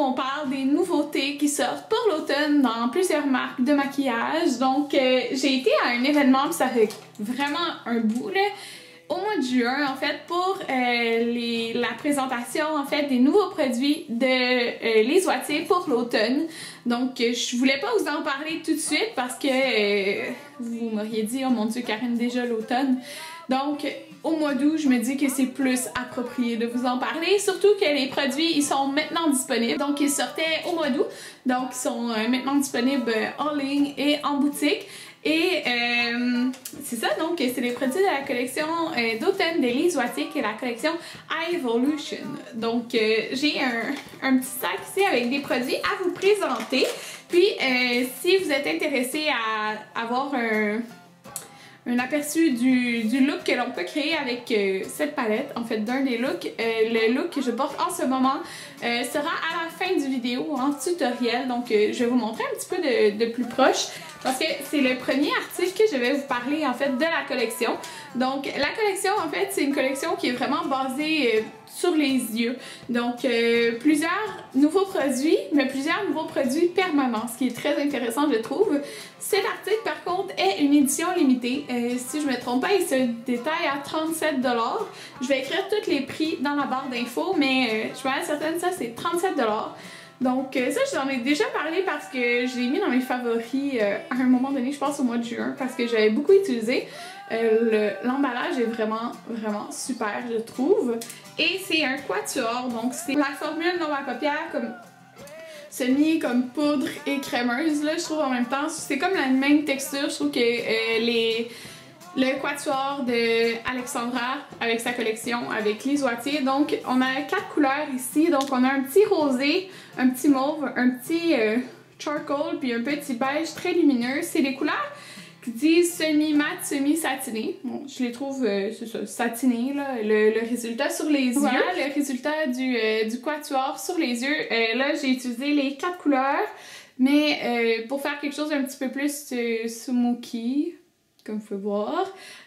on parle des nouveautés qui sortent pour l'automne dans plusieurs marques de maquillage. Donc j'ai été à un événement, puis ça fait vraiment un bout là, au mois de juin en fait, pour la présentation en fait des nouveaux produits de Les Oitiers pour l'automne. Donc je voulais pas vous en parler tout de suite parce que vous m'auriez dit oh mon dieu Karine, déjà l'automne. Donc au mois d'août, je me dis que c'est plus approprié de vous en parler, surtout que les produits ils sont maintenant disponibles. Donc ils sortaient au mois d'août, donc ils sont maintenant disponibles en ligne et en boutique. Et c'est ça, donc c'est les produits de la collection d'automne de Les Oitiers, qui est la collection Evolution. Donc j'ai un petit sac ici avec des produits à vous présenter. Puis si vous êtes intéressé à avoir un aperçu du look que l'on peut créer avec cette palette, en fait d'un des looks, le look que je porte en ce moment sera à la fin du vidéo en tutoriel. Donc je vais vous montrer un petit peu de plus proche, parce que c'est le premier article que je vais vous parler en fait de la collection. Donc la collection en fait c'est une collection qui est vraiment basée sur les yeux. Donc plusieurs nouveaux produits, mais plusieurs nouveaux produits permanents, ce qui est très intéressant je trouve. Cet article par contre est une édition limitée. Si je me trompe pas, il se détaille à 37 $. Je vais écrire tous les prix dans la barre d'infos, mais je suis pas certaine, ça c'est 37 $. Donc ça j'en ai déjà parlé parce que je l'ai mis dans mes favoris à un moment donné, je pense au mois de juin, parce que j'avais beaucoup utilisé. L'emballage est vraiment super je trouve. Et c'est un quatuor, donc c'est la formule dans ma paupière comme semi comme poudre et crémeuse là, je trouve en même temps. C'est comme la même texture, je trouve que le quatuor de Alexandra avec sa collection avec Les Oitiers. Donc on a 4 couleurs ici, donc on a un petit rosé, un petit mauve, un petit charcoal puis un petit beige très lumineux. C'est des couleurs qui disent semi-mat, semi-satiné. Bon, je les trouve, c'est ça, satiné, là, le résultat sur les yeux. Voilà le résultat du quatuor sur les yeux. Là, j'ai utilisé les 4 couleurs, mais pour faire quelque chose d'un petit peu plus smoky, comme vous pouvez voir.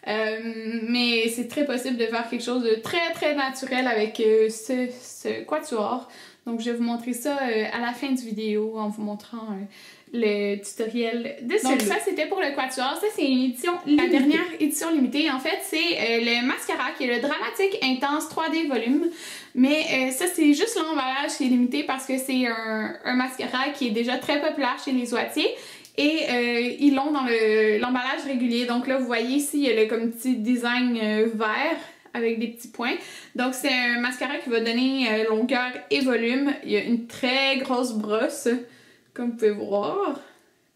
Mais c'est très possible de faire quelque chose de très naturel avec ce quatuor. Donc, je vais vous montrer ça à la fin du vidéo en vous montrant le tutoriel de ce look. Donc ça c'était pour le quatuor, ça c'est une édition limitée. La dernière édition limitée en fait c'est le mascara qui est le Dramatic Intense 3D volume, mais ça c'est juste l'emballage qui est limité parce que c'est un mascara qui est déjà très populaire chez Les Oitiers et ils l'ont dans l'emballage régulier. Donc là vous voyez ici il y a le comme petit design vert avec des petits points. Donc c'est un mascara qui va donner longueur et volume. Il y a une très grosse brosse comme vous pouvez voir,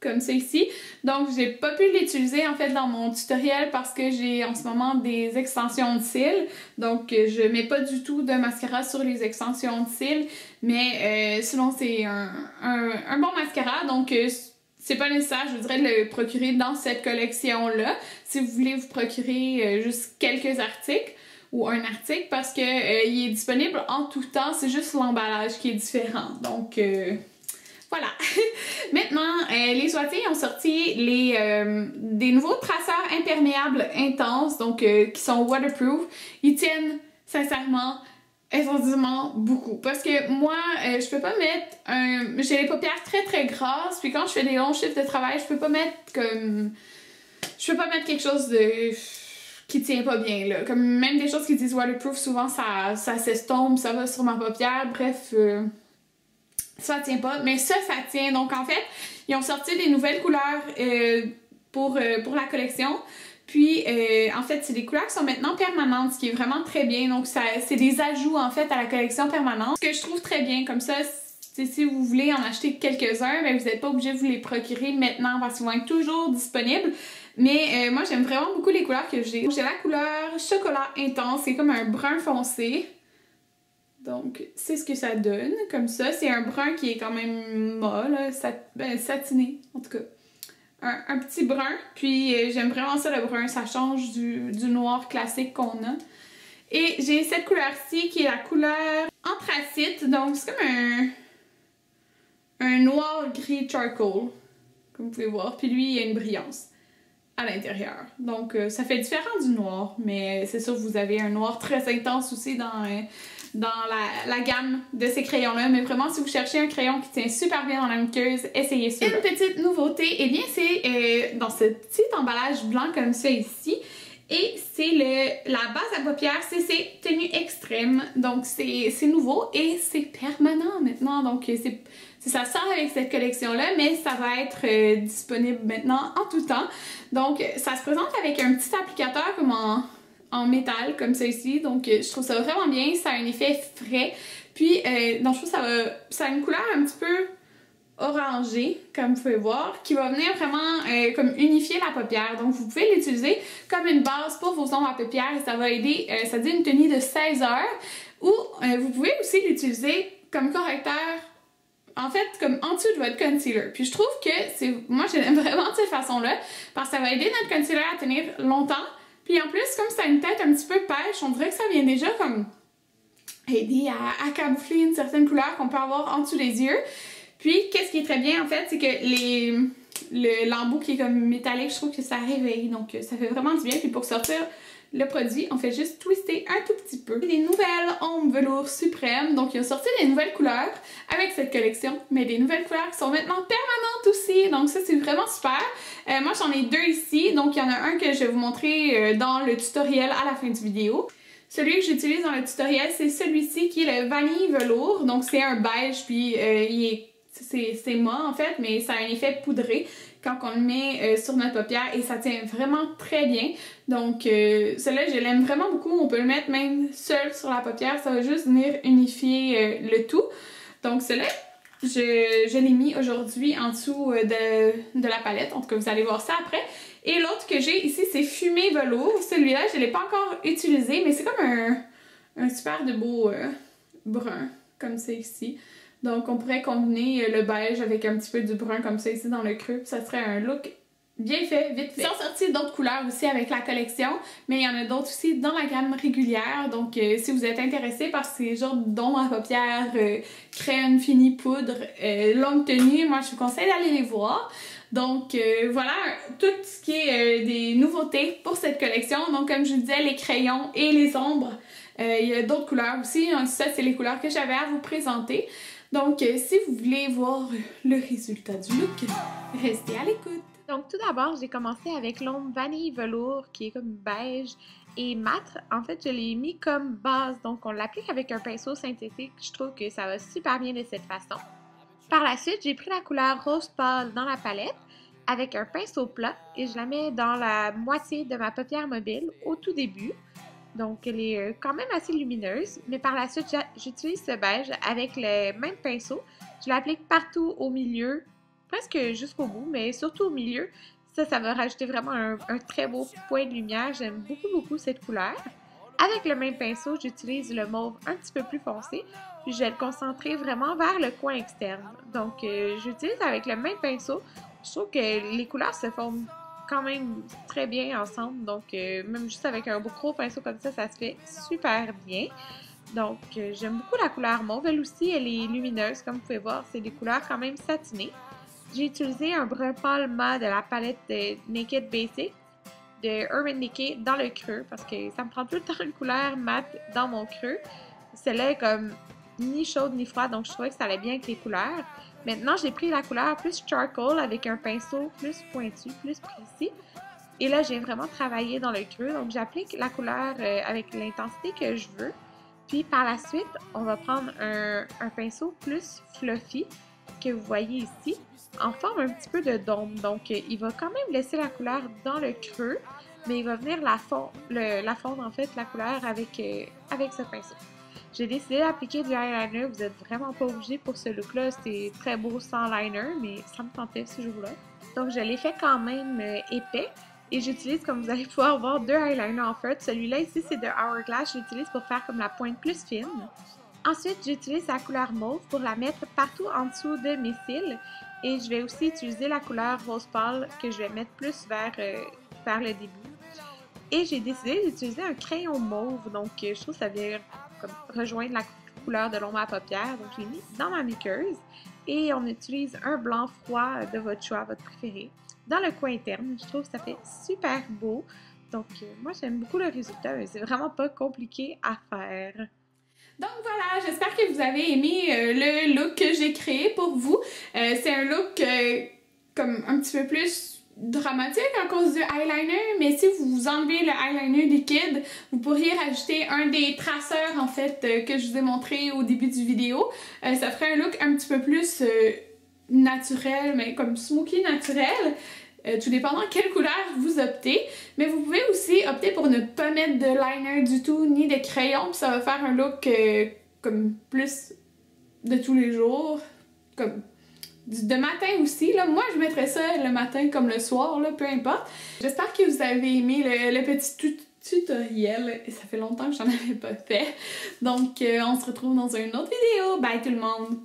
comme ça ici. Donc j'ai pas pu l'utiliser en fait dans mon tutoriel parce que j'ai en ce moment des extensions de cils. Donc je mets pas du tout de mascara sur les extensions de cils, mais sinon c'est un bon mascara. Donc c'est pas nécessaire, je voudrais le procurer dans cette collection-là. Si vous voulez vous procurer juste quelques articles ou un article, parce que il est disponible en tout temps, c'est juste l'emballage qui est différent. Donc voilà. Maintenant, Les Oitiers ont sorti des nouveaux traceurs imperméables intenses, donc qui sont waterproof. Ils tiennent sincèrement effectivement beaucoup, parce que moi je peux pas mettre j'ai les paupières très grasses, puis quand je fais des longs chiffres de travail je peux pas mettre quelque chose qui tient pas bien là, comme même des choses qui disent waterproof souvent ça s'estompe, ça va sur ma paupière, bref ça tient pas, mais ça tient. Donc en fait ils ont sorti des nouvelles couleurs pour la collection. Puis, en fait, c'est des couleurs qui sont maintenant permanentes, ce qui est vraiment très bien. Donc, c'est des ajouts, en fait, à la collection permanente. Ce que je trouve très bien, comme ça, si vous voulez en acheter quelques-uns, ben, vous n'êtes pas obligé de vous les procurer maintenant parce qu'ils vont être toujours disponibles. Mais moi, j'aime vraiment beaucoup les couleurs que j'ai. J'ai la couleur chocolat intense, c'est comme un brun foncé. Donc, c'est ce que ça donne, comme ça. C'est un brun qui est quand même molle, satiné, en tout cas. Un petit brun, puis j'aime vraiment ça le brun, ça change du noir classique qu'on a. Et j'ai cette couleur-ci qui est la couleur anthracite, donc c'est comme un noir gris charcoal, comme vous pouvez voir, puis lui il y a une brillance à l'intérieur. Donc ça fait différent du noir, mais c'est sûr que vous avez un noir très intense aussi dans dans la gamme de ces crayons-là. Mais vraiment, si vous cherchez un crayon qui tient super bien dans la muqueuse, essayez ça. Une petite nouveauté, eh bien, c'est dans ce petit emballage blanc comme ça ici. Et c'est la base à paupières CC Tenue Extrême. Donc c'est nouveau et c'est permanent maintenant. Donc ça sort avec cette collection-là, mais ça va être disponible maintenant en tout temps. Donc ça se présente avec un petit applicateur comme en métal, comme ça ici. Donc je trouve ça vraiment bien. Ça a un effet frais. Puis donc je trouve que ça a une couleur un petit peu orangé, comme vous pouvez voir, qui va venir vraiment comme unifier la paupière. Donc vous pouvez l'utiliser comme une base pour vos ombres à paupières et ça va aider, ça dit une tenue de 16 heures, ou vous pouvez aussi l'utiliser comme correcteur, en fait comme en dessous de votre concealer. Puis je trouve que moi j'aime vraiment de cette façon-là, parce que ça va aider notre concealer à tenir longtemps. Puis en plus, comme ça a une tête un petit peu pêche, on dirait que ça vient déjà comme aider à camoufler une certaine couleur qu'on peut avoir en dessous des yeux. Puis, qu'est-ce qui est très bien, en fait, c'est que l'embout qui est comme métallique, je trouve que ça réveille. Donc, ça fait vraiment du bien. Puis, pour sortir le produit, on fait juste twister un tout petit peu. Des nouvelles ombres velours suprêmes. Donc, ils ont sorti des nouvelles couleurs avec cette collection. Mais des nouvelles couleurs qui sont maintenant permanentes aussi. Donc, ça, c'est vraiment super. Moi, j'en ai deux ici. Donc, il y en a un que je vais vous montrer dans le tutoriel à la fin du vidéo. Celui que j'utilise dans le tutoriel, c'est celui-ci qui est le vanille velours. Donc, c'est un beige, puis c'est mat en fait, mais ça a un effet poudré quand on le met sur notre paupière et ça tient vraiment très bien. Donc celui-là, je l'aime vraiment beaucoup. On peut le mettre même seul sur la paupière, ça va juste venir unifier le tout. Donc celui-là, je l'ai mis aujourd'hui en dessous de la palette. En tout cas, vous allez voir ça après. Et l'autre que j'ai ici, c'est Fumé Velours. Celui-là, je ne l'ai pas encore utilisé, mais c'est comme un super de beau brun, comme c'est ici. Donc, on pourrait combiner le beige avec un petit peu du brun comme ça ici dans le creux. Puis ça serait un look bien fait, vite fait. Ils ont sorti d'autres couleurs aussi avec la collection, mais il y en a d'autres aussi dans la gamme régulière. Donc, si vous êtes intéressé par ces genres d'ombres à paupières, crème, fini, poudre, longue tenue, moi, je vous conseille d'aller les voir. Donc, voilà tout ce qui est des nouveautés pour cette collection. Donc, comme je vous disais, les crayons et les ombres. Il y a d'autres couleurs aussi. Ça, c'est les couleurs que j'avais à vous présenter. Donc, si vous voulez voir le résultat du look, restez à l'écoute. Donc, tout d'abord, j'ai commencé avec l'ombre vanille velours qui est comme beige et mat. En fait, je l'ai mis comme base. Donc, on l'applique avec un pinceau synthétique. Je trouve que ça va super bien de cette façon. Par la suite, j'ai pris la couleur rose pâle dans la palette avec un pinceau plat et je la mets dans la moitié de ma paupière mobile au tout début. Donc, elle est quand même assez lumineuse, mais par la suite, j'utilise ce beige avec le même pinceau. Je l'applique partout au milieu, presque jusqu'au bout, mais surtout au milieu. Ça va rajouter vraiment un très beau point de lumière. J'aime beaucoup, beaucoup cette couleur. Avec le même pinceau, j'utilise le mauve un petit peu plus foncé, puis je vais le concentrer vraiment vers le coin externe. Donc, j'utilise avec le même pinceau. Je trouve que les couleurs se forment quand même très bien ensemble, donc même juste avec un gros pinceau comme ça se fait super bien. Donc j'aime beaucoup la couleur mauve, elle aussi elle est lumineuse, comme vous pouvez voir, c'est des couleurs quand même satinées. J'ai utilisé un brun pâle mat de la palette de Naked Basic de Urban Decay dans le creux, parce que ça me prend tout le temps une couleur mat dans mon creux. Celle-là est comme ni chaude ni froide, donc je trouvais que ça allait bien avec les couleurs. Maintenant, j'ai pris la couleur plus charcoal avec un pinceau plus pointu, plus précis. Et là, j'ai vraiment travaillé dans le creux. Donc, j'applique la couleur avec l'intensité que je veux. Puis, par la suite, on va prendre un pinceau plus fluffy que vous voyez ici, en forme un petit peu de dôme. Donc, il va quand même laisser la couleur dans le creux, mais il va venir la fondre, en fait, la couleur avec ce pinceau. J'ai décidé d'appliquer du eyeliner. Vous n'êtes vraiment pas obligé pour ce look-là. C'est très beau sans liner, mais ça me tentait ce jour-là. Donc, je l'ai fait quand même épais. Et j'utilise, comme vous allez pouvoir voir, deux eyeliners en feutre. Celui-là ici, c'est de Hourglass. Je l'utilise pour faire comme la pointe plus fine. Ensuite, j'utilise la couleur mauve pour la mettre partout en dessous de mes cils. Et je vais aussi utiliser la couleur rose pâle que je vais mettre plus vers le début. Et j'ai décidé d'utiliser un crayon mauve. Donc, je trouve que ça vient comme rejoindre la couleur de l'ombre à paupières. Donc, je l'ai mis dans ma muqueuse. Et on utilise un blanc froid de votre choix, votre préféré, dans le coin interne. Je trouve que ça fait super beau. Donc, moi, j'aime beaucoup le résultat. C'est vraiment pas compliqué à faire. Donc voilà, j'espère que vous avez aimé le look que j'ai créé pour vous. C'est un look comme un petit peu plus dramatique à cause du eyeliner, mais si vous enlevez le eyeliner liquide, vous pourriez rajouter un des traceurs en fait que je vous ai montré au début du vidéo. Ça ferait un look un petit peu plus naturel, mais comme smoky naturel. Tout dépendant quelle couleur vous optez. Mais vous pouvez aussi opter pour ne pas mettre de liner du tout, ni de crayon, puis ça va faire un look comme plus de tous les jours, comme de matin aussi. Là. Moi, je mettrais ça le matin comme le soir, là, peu importe. J'espère que vous avez aimé le petit tutoriel. Ça fait longtemps que j'en avais pas fait. Donc, on se retrouve dans une autre vidéo. Bye tout le monde!